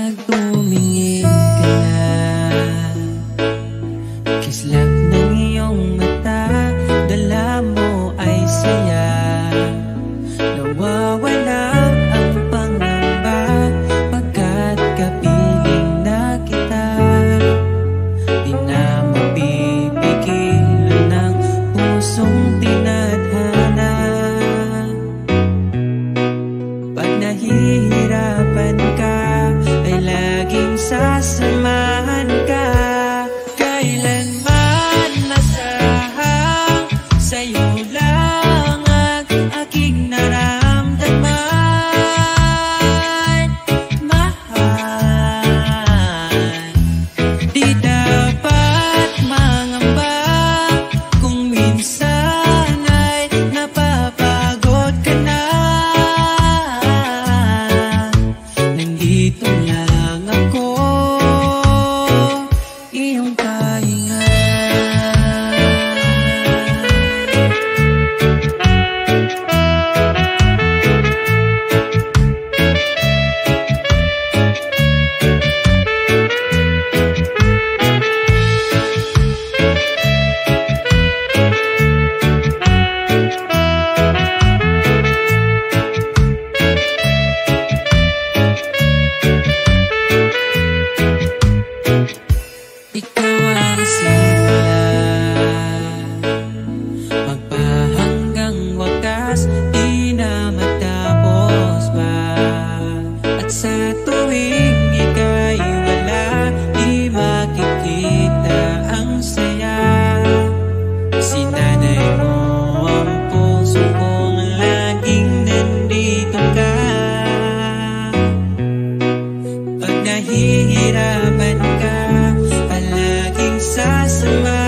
Pag tumingin ka na, kislap ng iyong mata, dala mo ay saya. Nawawala ang pangamba pagkat kapiling na kita. Di na mapipigilan ng pusong tinadhana. Pag nahihirapan ka, ay laging sasamahan ka. Kailanman masahang sa'yo lang ang aking naramdaman. Mahal, di dapat mangamba kung minsan ay napapagod ka na. Nandito lang ako, iyong pahinga. Ikaw ang simula, magpahanggang wakas, di na matapos pa. At sa tuwing ika'y wala, di makikita ang saya. Sinanay mo ang puso kong laging nandito ka. Pag nahihirapan ka, palaging sasama.